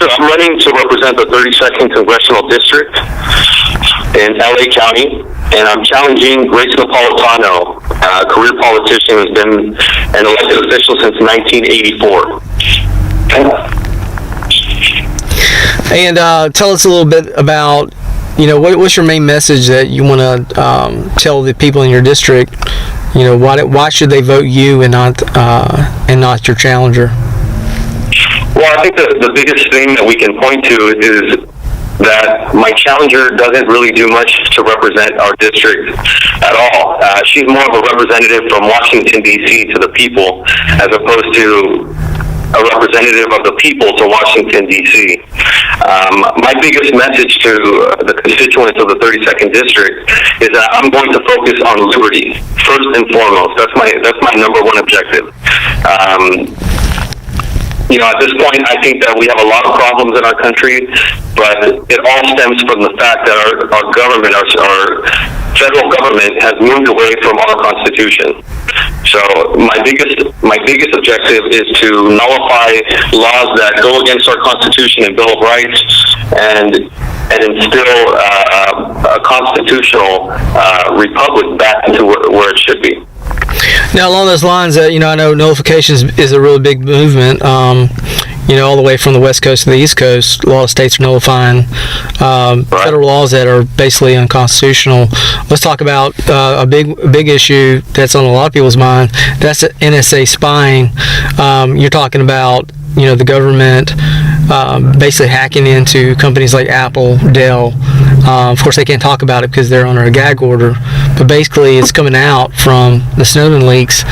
sir. I'm running to represent the 32nd Congressional District in LA County, and I'm challenging Grace Napolitano, a career politician who's been an elected official since 1984. And tell us a little bit about, what's your main message that you want to tell the people in your district? Why should they vote you and not your challenger? Well, I think the biggest thing that we can point to is that my challenger doesn't really do much to represent our district at all. She's more of a representative from Washington, D.C. to the people, as opposed to a representative of the people to Washington, D.C. My biggest message to the constituents of the 32nd District is that I'm going to focus on liberty, first and foremost. That's my number one objective. At this point, I think that we have a lot of problems in our country, but it all stems from the fact that our government, our federal government, has moved away from our Constitution. So my biggest objective is to nullify laws that go against our Constitution and Bill of Rights, and instill a constitutional republic back into where it should be. Now, along those lines, I know nullification is a really big movement. All the way from the West Coast to the East Coast, a lot of states are nullifying federal laws that are basically unconstitutional. Let's talk about a big issue that's on a lot of people's mind. That's NSA spying. You're talking about the government basically hacking into companies like Apple, Dell. Of course, they can't talk about it because they're under a gag order. But basically, it's coming out from the Snowden leaks.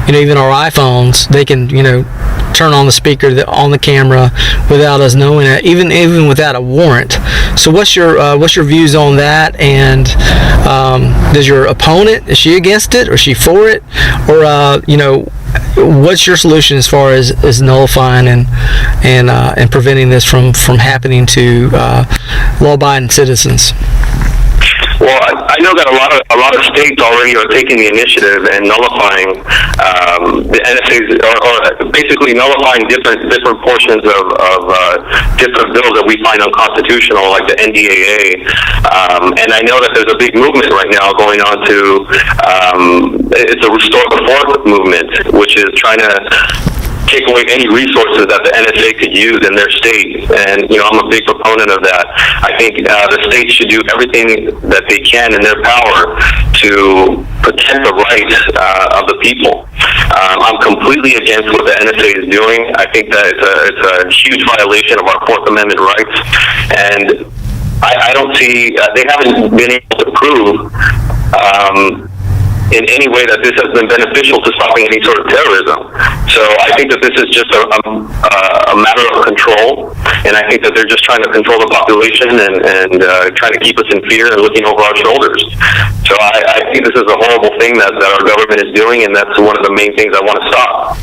Even our iPhones, they can turn on the speaker on the camera without us knowing it, even without a warrant. So what's your views on that? And does your opponent, is she against it or is she for it? Or what's your solution as far as nullifying and preventing this from happening to law-abiding citizens? Well, I know that a lot of states already are taking the initiative and nullifying the NSA's, or basically nullifying different portions of different bills that we find unconstitutional, like the NDAA. And I know that there's a big movement right now going on to it's a Restore the Fourth movement, which is trying to take away any resources that the NSA could use in their state. And, I'm a big proponent of that. I think the states should do everything that they can in their power to protect the rights of the people. I'm completely against what the NSA is doing. I think that it's a huge violation of our Fourth Amendment rights. And I don't see, they haven't been able to prove in any way that this has been beneficial to stopping any sort of terrorism. So I think that this is just a matter of control, and I think that they're just trying to control the population and trying to keep us in fear and looking over our shoulders. So I think this is a horrible thing that our government is doing, and that's one of the main things I want to stop.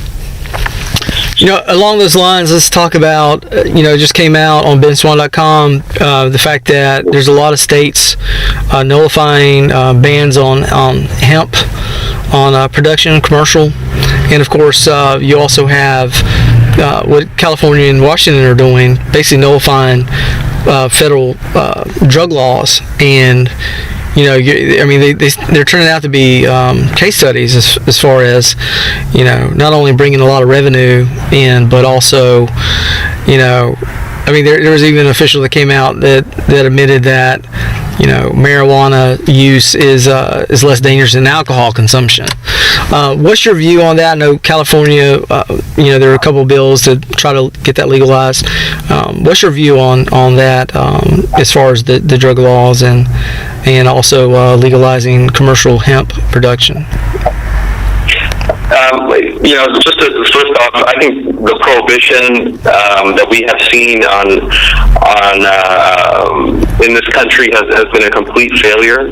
Along those lines, let's talk about, it just came out on benswan.com, the fact that there's a lot of states nullifying bans on hemp, on production, commercial, and of course, you also have what California and Washington are doing, basically nullifying federal drug laws. And they're turning out to be case studies as far as, not only bringing a lot of revenue in, but also, there was even an official that came out that admitted that, marijuana use is less dangerous than alcohol consumption. What's your view on that? I know California, there are a couple of bills to try to get that legalized. What's your view on that as far as the drug laws and also legalizing commercial hemp production? First off, I think the prohibition that we have seen in this country has been a complete failure.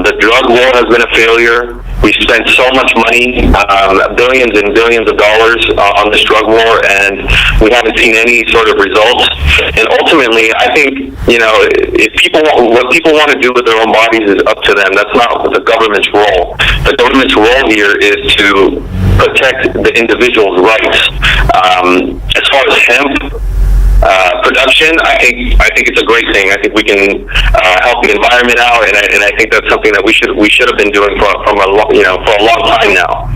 The drug war has been a failure. We spent so much money, billions and billions of dollars on this drug war, and we haven't seen any sort of results. And ultimately, I think, if what people want to do with their own bodies is up to them. That's not the government's role. The government's role here is to protect the individual's rights. As far as hemp, production, I think it's a great thing. I think we can help the environment out, and I think that's something that we should have been doing for a long time now.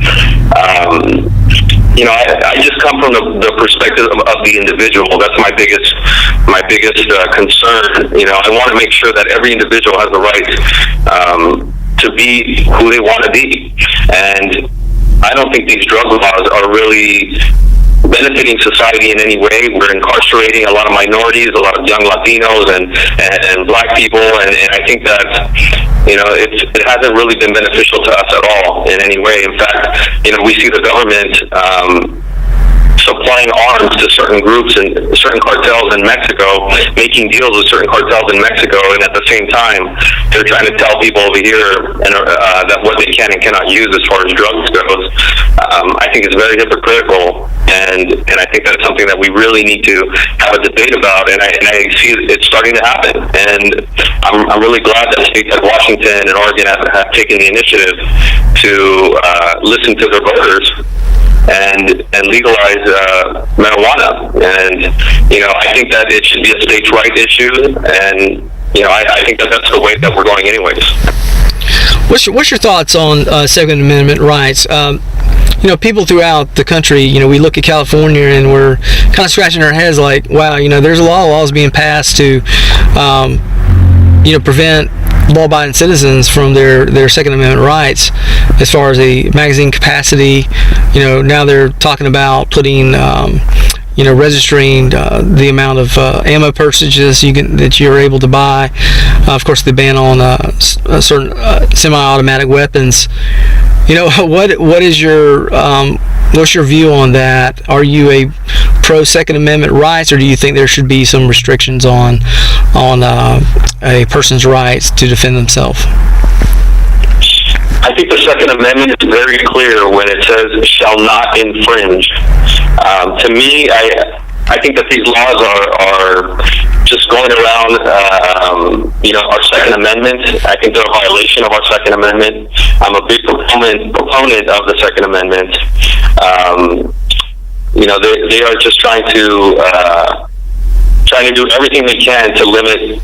I just come from the perspective of the individual. That's my biggest concern. I want to make sure that every individual has the right to be who they want to be, and I don't think these drug laws are really benefiting society in any way. We're incarcerating a lot of minorities, a lot of young Latinos and black people, and I think that it hasn't really been beneficial to us at all in any way. In fact, we see the government supplying arms to certain groups and certain cartels in Mexico, making deals with certain cartels in Mexico, and at the same time, they're trying to tell people over here that what they can and cannot use as far as drugs goes. I think it's very hypocritical, and I think that's something that we really need to have a debate about, and I see it's starting to happen, and I'm really glad that states like Washington and Oregon have taken the initiative to listen to their voters and legalize marijuana. And I think that it should be a states' right issue, and I think that that's the way that we're going anyways. What's your thoughts on Second Amendment rights? People throughout the country, we look at California and we're kind of scratching our heads like, wow, there's a lot of laws being passed to prevent law-abiding citizens from their Second Amendment rights as far as the magazine capacity. Now they're talking about putting registering the amount of ammo purchases that you're able to buy. Of course, the ban on certain semi-automatic weapons. What is your what's your view on that? Are you a pro Second Amendment rights, or do you think there should be some restrictions on a person's rights to defend themselves? I think the Second Amendment is very clear when it says shall not infringe. To me, I think that these laws are just going around, our Second Amendment. I think they're a violation of our Second Amendment. I'm a big proponent of the Second Amendment. They are just trying to do everything they can to limit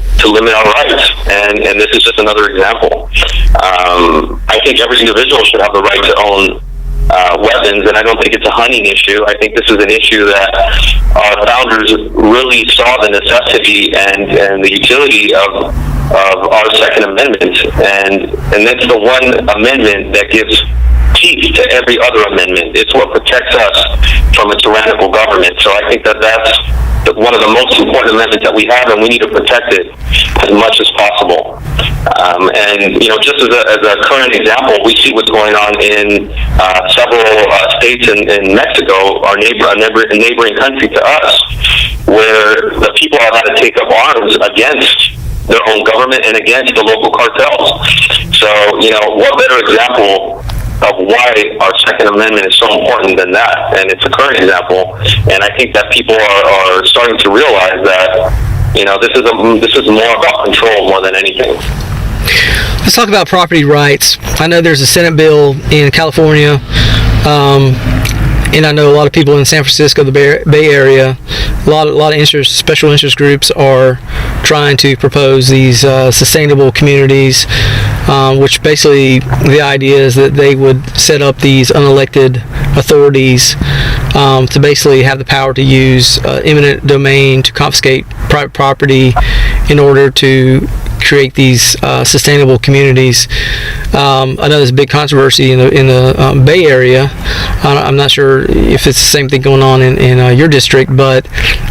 our rights, and this is just another example. I think every individual should have the right to own weapons, and I don't think it's a hunting issue. I think this is an issue that our founders really saw the necessity and the utility of our Second Amendment, and that's the one amendment that gives teeth to every other amendment. It's what protects us from a tyrannical government. So I think that that's one of the most important amendments that we have, and we need to protect it as much as possible. Just as a current example, we see what's going on in several states in Mexico, our neighboring country to us, where the people have had to take up arms against their own government and against the local cartels. So, what better example of why our Second Amendment is so important than that? And it's a current example, and I think that people are starting to realize that this is more about control more than anything. Let's talk about property rights. I know there's a Senate bill in California, and I know a lot of people in San Francisco, the Bay Area, a lot of special interest groups are trying to propose these sustainable communities, which basically the idea is that they would set up these unelected authorities to basically have the power to use eminent domain to confiscate private property in order to create these sustainable communities. I know there's a big controversy in the Bay Area. I'm not sure if it's the same thing going on in your district, but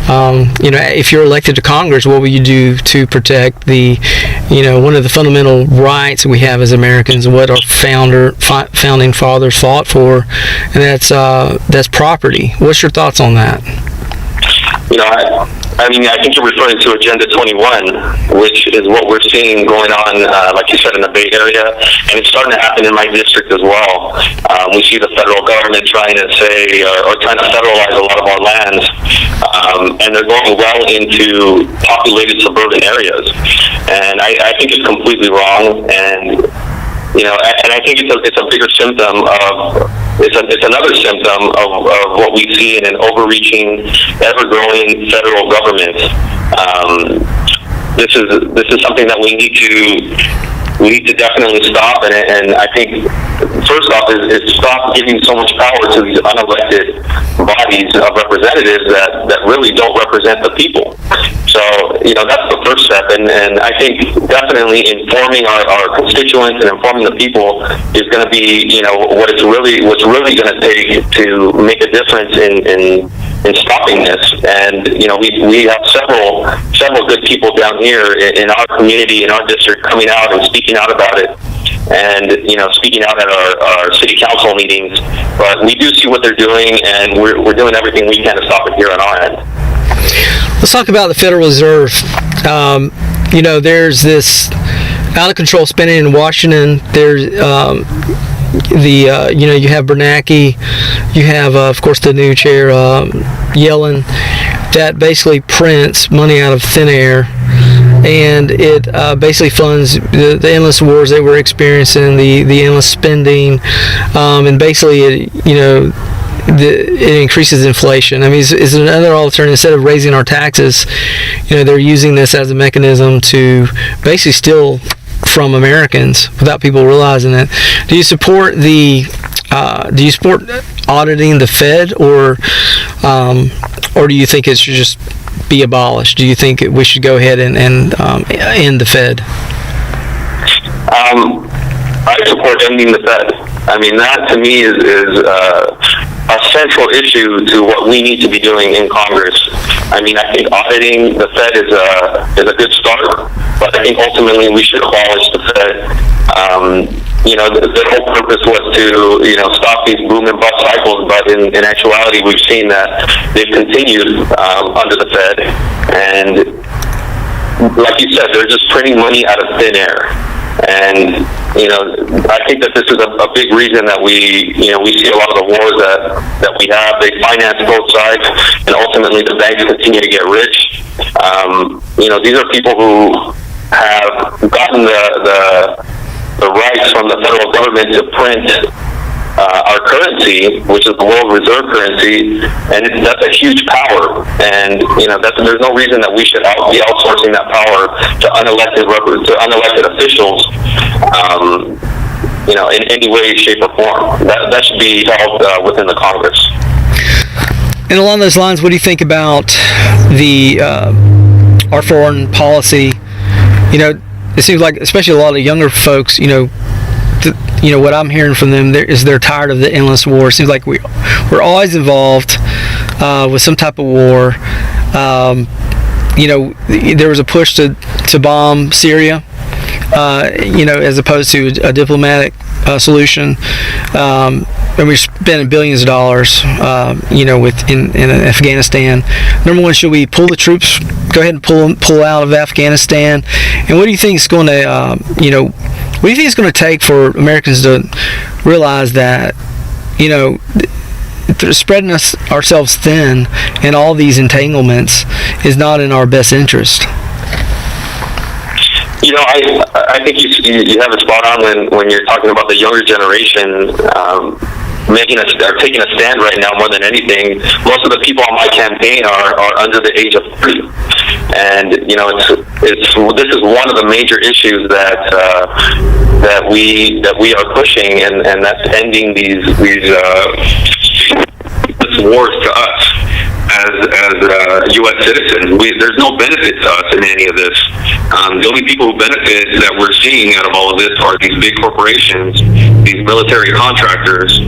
if you're elected to Congress, what will you do to protect one of the fundamental rights we have as Americans, what our founding fathers fought for, and that's property. What's your thoughts on that? I think you're referring to Agenda 21, which is what we're seeing going on, like you said, in the Bay Area, and it's starting to happen in my district as well. We see the federal government trying to say, or trying to federalize a lot of our lands, and they're going well into populated suburban areas. And I think it's completely wrong, and I think it's a bigger symptom of it's another symptom of what we see in an overreaching, ever-growing federal government. This is something that we need to definitely stop, and I think first off is stop giving so much power to these unelected bodies of representatives that really don't represent the people. So, that's the first step, and I think definitely informing our constituents and informing the people is going to be, what's really going to take to make a difference in stopping this. And we have several good people down here in our community, in our district, coming out and speaking out about it, and speaking out at our city council meetings. But we do see what they're doing, and we're doing everything we can to stop it here on our end. Let's talk about the Federal Reserve. There's this out of control spending in Washington. There's you have Bernanke, you have of course the new chair Yellen, that basically prints money out of thin air, and it basically funds the endless wars that we're experiencing, the endless spending, and basically it increases inflation. I mean, is another alternative. Instead of raising our taxes, they're using this as a mechanism to basically steal from Americans without people realizing it. Do you support auditing the Fed, or do you think it should just be abolished? Do you think we should go ahead and end the Fed? I support ending the Fed. I mean, that to me is a central issue to what we need to be doing in Congress. I mean, I think auditing the Fed is a good start, but I think ultimately we should abolish the Fed. The whole purpose was to, stop these boom and bust cycles, but in actuality, we've seen that they've continued under the Fed, and like you said, they're just printing money out of thin air. And I think that this is a big reason that we see a lot of the wars that we have. They finance both sides, and ultimately the banks continue to get rich. These are people who have gotten the rights from the federal government to print our currency, which is the world reserve currency, and that's a huge power. And there's no reason that we should be outsourcing that power to unelected officials, in any way, shape, or form. That should be held within the Congress. And along those lines, what do you think about our foreign policy? It seems like, especially a lot of younger folks, what I'm hearing from them is they're tired of the endless war. It seems like we're always involved with some type of war. There was a push to bomb Syria, as opposed to a diplomatic solution. And we're spending billions of dollars, in Afghanistan. Number one, should we pull the troops? Go ahead and pull out of Afghanistan. And what do you think is going to, what do you think it's going to take for Americans to realize that, spreading ourselves thin in all these entanglements is not in our best interest? I think you have it spot on when you're talking about the younger generation taking a stand right now more than anything. Most of the people on my campaign are under the age of 30, and this is one of the major issues that we are pushing, and that's ending these wars to us as U.S. citizens. There's no benefit to us in any of this. The only people who benefit that we're seeing out of all of this are these big corporations, these military contractors,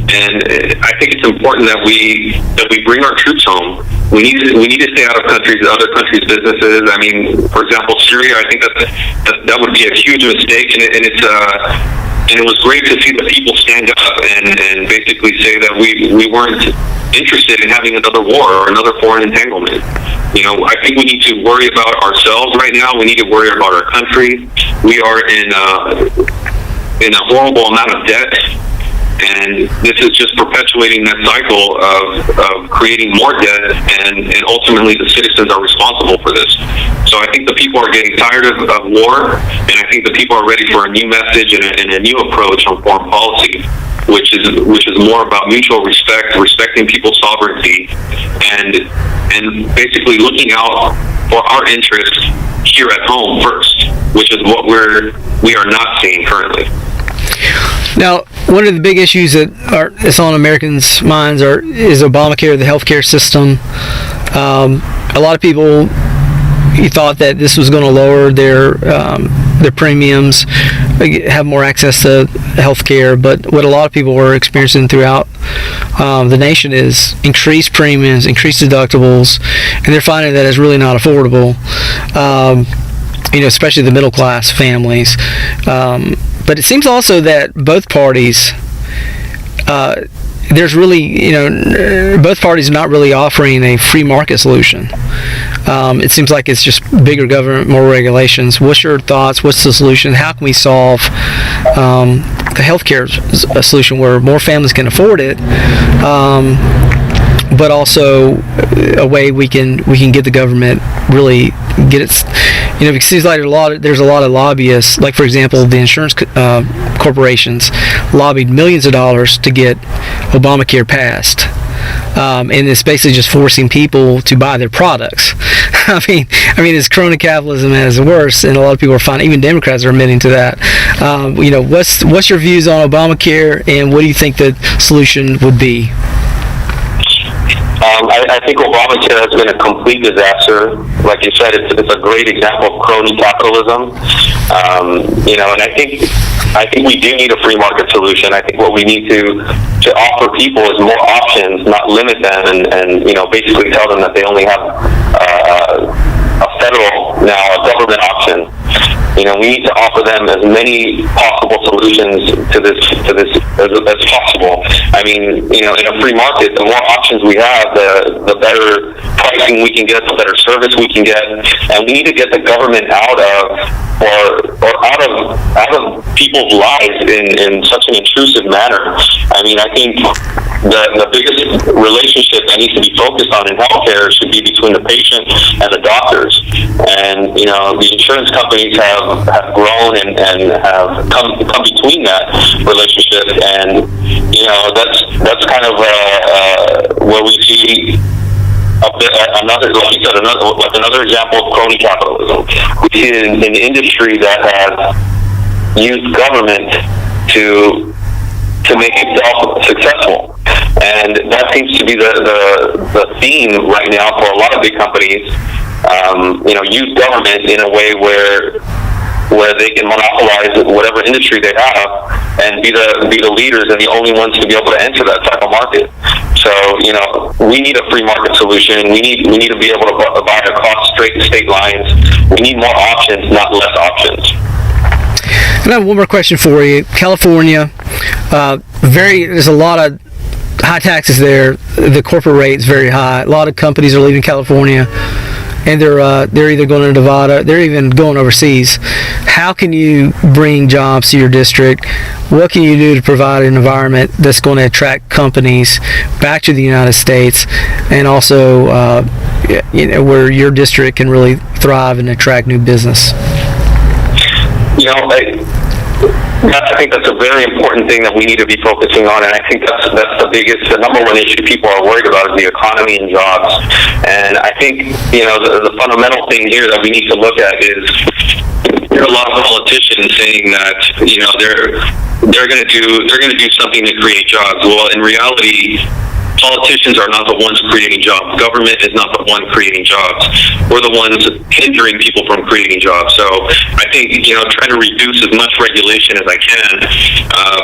and I think it's important that we bring our troops home. We need to stay out of other countries' businesses. I mean, for example, Syria. I think that would be a huge mistake, and it was great to see the people stand up and basically say that we weren't interested in having another war or another foreign entanglement. I think we need to worry about ourselves right now. We need to worry about our country. We are in a horrible amount of debt, And this is just perpetuating that cycle of creating more debt, and ultimately the citizens are responsible for this. So I think the people are getting tired of war, and I think the people are ready for a new message and a new approach on foreign policy, which is more about mutual respect, respecting people's sovereignty, and basically looking out for our interests here at home first, which is what we are not seeing currently. Now, one of the big issues that's on Americans' minds is Obamacare, the healthcare system. A lot of people thought that this was going to lower their premiums, have more access to healthcare, but what a lot of people were experiencing throughout the nation is increased premiums, increased deductibles, and they're finding that it's really not affordable. Especially the middle class families. But it seems also that both parties, both parties are not really offering a free market solution. It seems like it's just bigger government, more regulations. What's your thoughts? What's the solution? How can we solve the healthcare solution where more families can afford it? But also a way we can get the government really get its, it seems like there's a lot of lobbyists, like for example the insurance corporations lobbied millions of dollars to get Obamacare passed, and it's basically just forcing people to buy their products. I mean it's crony capitalism at its worst, and a lot of people are finding, even Democrats are admitting to that. What's your views on Obamacare, and what do you think the solution would be? I think Obamacare has been a complete disaster. Like you said, it's a great example of crony capitalism. And I think we do need a free market solution. I think what we need to offer people is more options, not limit them, and basically tell them that they only have a government option. We need to offer them as many possible solutions to this as possible. In a free market, the more options we have, the better pricing we can get, the better service we can get, and we need to get the government out of people's lives in such an intrusive manner. I think the biggest relationship that needs to be focused on in healthcare should be between the patient and the doctors. And the insurance companies have grown and have come between that relationship, and that's kind of where we see another example of crony capitalism. We see it in the industry that has used government to make itself successful. And that seems to be the theme right now for a lot of big companies. Use government in a way where they can monopolize whatever industry they have and be the leaders and the only ones to be able to enter that type of market. So, we need a free market solution. We need to be able to buy across state lines. We need more options, not less options. And I have one more question for you. California, there's a lot of high taxes there. The corporate rate is very high. A lot of companies are leaving California, and they're either going to Nevada, they're even going overseas. How can you bring jobs to your district? What can you do to provide an environment that's going to attract companies back to the United States, and also where your district can really thrive and attract new business? I think that's a very important thing that we need to be focusing on, and I think that's the number one issue people are worried about is the economy and jobs. And I think the fundamental thing here that we need to look at is there are a lot of politicians saying that they're going to do something to create jobs. Well, in reality, politicians are not the ones creating jobs. Government is not the one creating jobs. We're the ones hindering people from creating jobs. So I think trying to reduce as much regulation as I can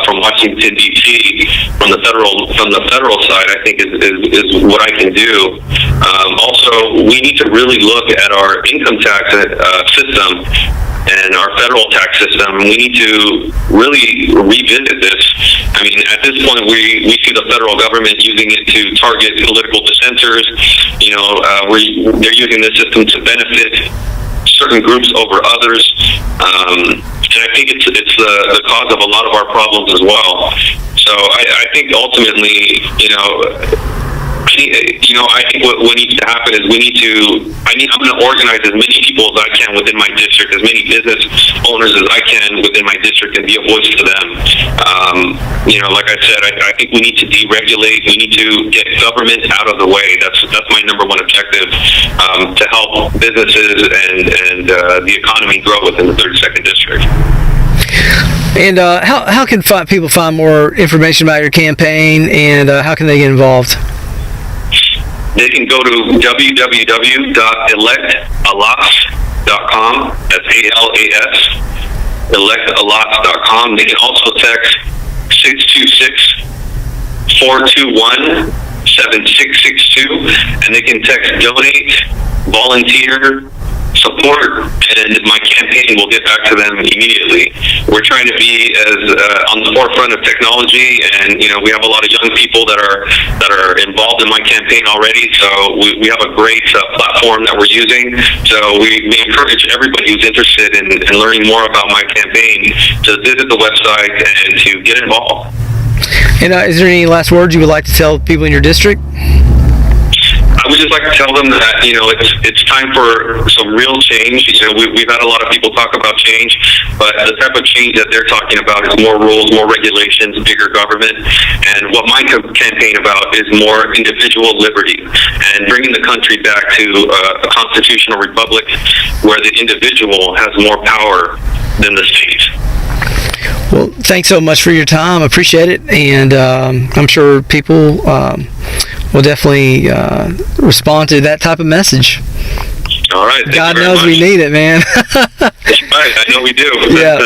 from Washington D.C. from the federal side, I think is what I can do. Also, we need to really look at our income tax system and our federal tax system. We need to really revisit this. At this point, we see the federal government using it to target political dissenters. They're using this system to benefit certain groups over others, and I think it's the cause of a lot of our problems as well. So I think ultimately, I think what needs to happen is I'm going to organize as many people as I can within my district, as many business owners as I can within my district, and be a voice to them. Like I said, I think we need to deregulate. We need to get government out of the way. That's my number one objective, to help businesses and the economy grow within the 32nd district. And how can people find more information about your campaign, and how can they get involved? They can go to www.electalas.com. That's ALAS, electalas.com. They can also text 626-421-7662, and they can text donate, volunteer, support, and my campaign will get back to them immediately. We're trying to be as on the forefront of technology, and we have a lot of young people that are involved in my campaign already. So we have a great platform that we're using. So we encourage everybody who's interested in learning more about my campaign to visit the website and to get involved. And is there any last words you would like to tell people in your district? I would just like to tell them that, it's time for some real change. We've had a lot of people talk about change, but the type of change that they're talking about is more rules, more regulations, bigger government. And what my campaign about is more individual liberty and bringing the country back to a constitutional republic where the individual has more power than the state. Well, thanks so much for your time. I appreciate it. And I'm sure people will definitely respond to that type of message. All right. God knows we need it, man. That's right. I know we do. Yeah.